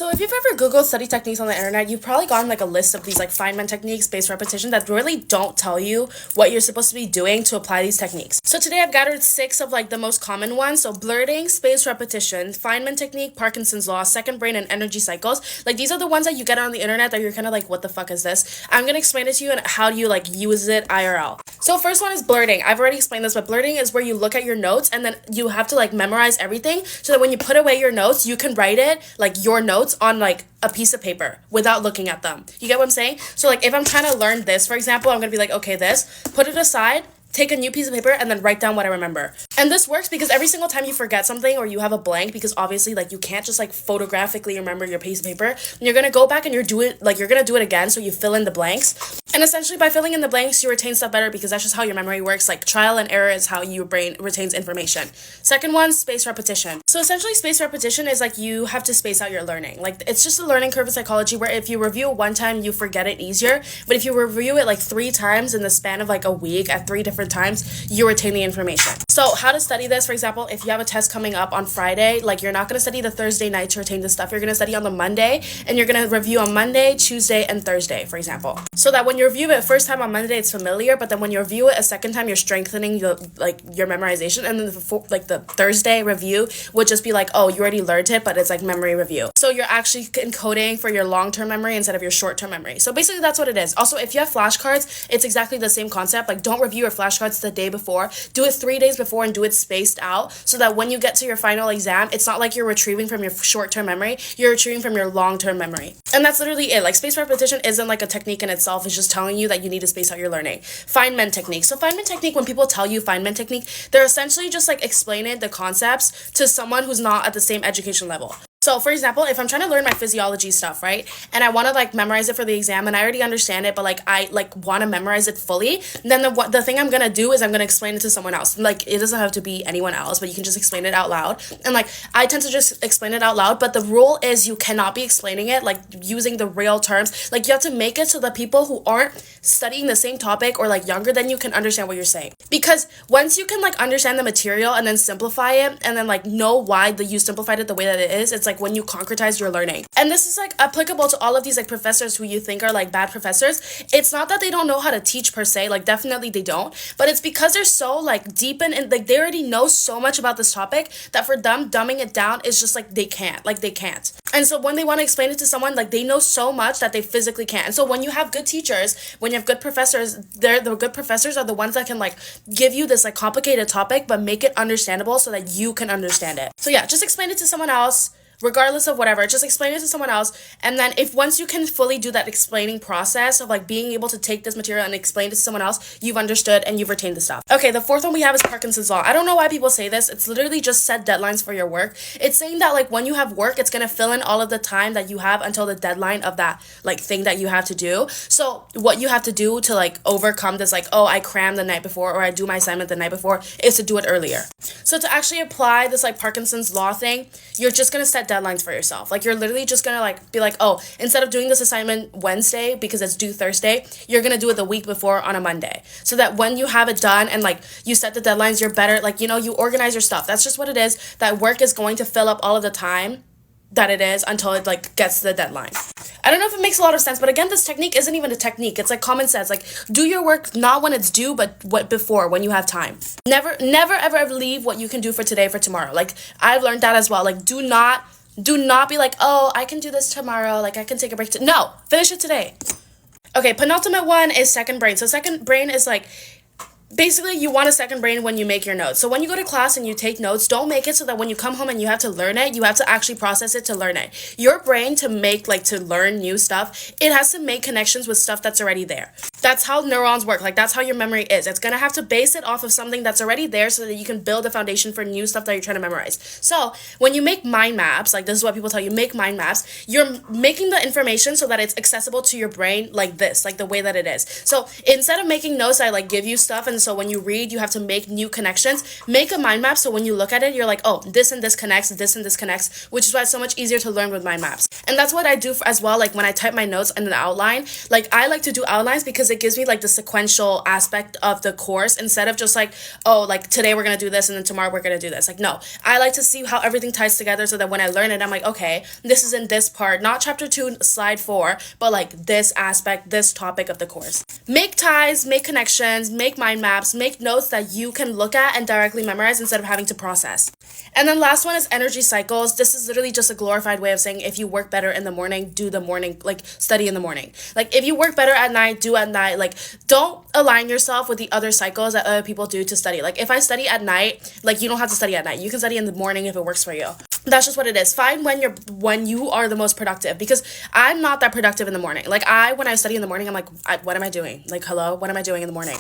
So if you've ever Googled study techniques on the internet, you've probably gotten like a list of these like Feynman techniques, spaced repetition, that really don't tell you what you're supposed to be doing to apply these techniques. So today I've gathered 6 of like the most common ones. So blurting, spaced repetition, Feynman technique, Parkinson's law, second brain, and energy cycles. Like these are the ones that you get on the internet that you're kind of like, what the fuck is this? I'm gonna explain it to you and how do you like use it IRL. So first one is blurting. I've already explained this, but blurting is where you look at your notes and then you have to like memorize everything so that when you put away your notes, you can write it like your notes on like a piece of paper without looking at them. You get what I'm saying? So like if I'm trying to learn this, for example, I'm gonna be like, okay, this, put it aside, take a new piece of paper and then write down what I remember. And this works because every single time you forget something or you have a blank, because obviously like you can't just like photographically remember your piece of paper, you're gonna go back and you're gonna do it again, so you fill in the blanks. And essentially by filling in the blanks, you retain stuff better because that's just how your memory works. Like trial and error is how your brain retains information. Second one, spaced repetition. So essentially spaced repetition is like you have to space out your learning. Like it's just a learning curve in psychology where if you review it one time, you forget it easier. But if you review it like 3 times in the span of like a week at 3 different times, you retain the information. So how to study this, for example, if you have a test coming up on Friday, like you're not going to study the Thursday night to retain the stuff. You're going to study on the Monday and you're going to review on Monday, Tuesday, and Thursday, for example. So that when you review it first time on Monday, it's familiar, but then when you review it a second time, you're strengthening your memorization. And then the Thursday review would just be like, oh, you already learned it, but it's like memory review. So you're actually encoding for your long-term memory instead of your short-term memory. So basically that's what it is. Also, if you have flashcards, it's exactly the same concept. Like don't review your flashcards the day before. Do it 3 days before and do it spaced out so that when you get to your final exam, it's not like you're retrieving from your short-term memory, you're retrieving from your long-term memory. And that's literally it. Like spaced repetition isn't like a technique in itself. It's just telling you that you need to space out your learning. Feynman technique. So Feynman technique, when people tell you Feynman technique, they're essentially just like explaining the concepts to someone who's not at the same education level. So, for example, if I'm trying to learn my physiology stuff, right, and I want to, like, memorize it for the exam, and I already understand it, but, like, I, like, want to memorize it fully, then the thing I'm going to do is I'm going to explain it to someone else. Like, it doesn't have to be anyone else, but you can just explain it out loud. And, like, I tend to just explain it out loud, but the rule is you cannot be explaining it, like, using the real terms. Like, you have to make it so that people who aren't studying the same topic or, like, younger than you can understand what you're saying. Because once you can, like, understand the material and then simplify it and then, like, know why you simplified it the way that it is, it's like when you concretize your learning. And this is like applicable to all of these like professors who you think are like bad professors. It's not that they don't know how to teach per se, like definitely they don't, but it's because they're so like deep in like they already know so much about this topic that for them dumbing it down is just like they can't. And so when they want to explain it to someone, like they know so much that they physically can't. And so when you have good teachers, when you have good professors, the good professors are the ones that can like give you this like complicated topic but make it understandable so that you can understand it. So yeah, just explain it to someone else. Regardless of whatever, just explain it to someone else. And then if once you can fully do that explaining process of like being able to take this material and explain it to someone else, you've understood and you've retained the stuff. Okay, the fourth one we have is Parkinson's law. I don't know why people say this. It's literally just set deadlines for your work. It's saying that like when you have work, it's going to fill in all of the time that you have until the deadline of that like thing that you have to do. So what you have to do to like overcome this like, oh, I crammed the night before or I do my assignment the night before is to do it earlier. So to actually apply this like Parkinson's law thing, you're just going to set deadlines for yourself. Like you're literally just gonna like be like, oh, instead of doing this assignment Wednesday because it's due Thursday, you're gonna do it the week before on a Monday, so that when you have it done and like you set the deadlines, you're better, like, you know, you organize your stuff. That's just what it is. That work is going to fill up all of the time that it is until it like gets to the deadline. I don't know if it makes a lot of sense, but again, this technique isn't even a technique. It's like common sense. Like do your work not when it's due, but when you have time. Never ever leave what you can do for today for tomorrow. Like I've learned that as well. Like do not be like, oh, I can do this tomorrow. Like I can take a break. No, finish it today. Okay, penultimate one is second brain. So second brain is like, basically, you want a second brain when you make your notes. So when you go to class and you take notes, don't make it so that when you come home and you have to learn it, you have to actually process it to learn it. Your brain to learn new stuff, it has to make connections with stuff that's already there. That's how neurons work. Like that's how your memory is. It's going to have to base it off of something that's already there so that you can build a foundation for new stuff that you're trying to memorize. So when you make mind maps, like this is what people tell you, make mind maps, you're making the information so that it's accessible to your brain like this, like the way that it is. So instead of making notes, I like give you stuff and so when you read, you have to make new connections. Make a mind map so when you look at it, you're like, oh, this and this connects, which is why it's so much easier to learn with mind maps. And that's what I do as well. Like when I type my notes in the outline, like I like to do outlines because it gives me like the sequential aspect of the course instead of just like, oh, like today we're going to do this and then tomorrow we're going to do this. Like, no, I like to see how everything ties together so that when I learn it, I'm like, okay, this is in this part, not chapter 2, slide 4, but like this aspect, this topic of the course. Make ties, make connections, make mind maps, make notes that you can look at and directly memorize instead of having to process. And then last one is energy cycles. This is literally just a glorified way of saying if you work better in the morning, do the morning, like study in the morning. Like if you work better at night, do at night. Like don't align yourself with the other cycles that other people do to study. Like if I study at night, like you don't have to study at night. You can study in the morning if it works for you. That's just what it is. Find when you are the most productive, because I'm not that productive in the morning. Like when I study in the morning, I'm like, what am I doing? Like, hello, what am I doing in the morning?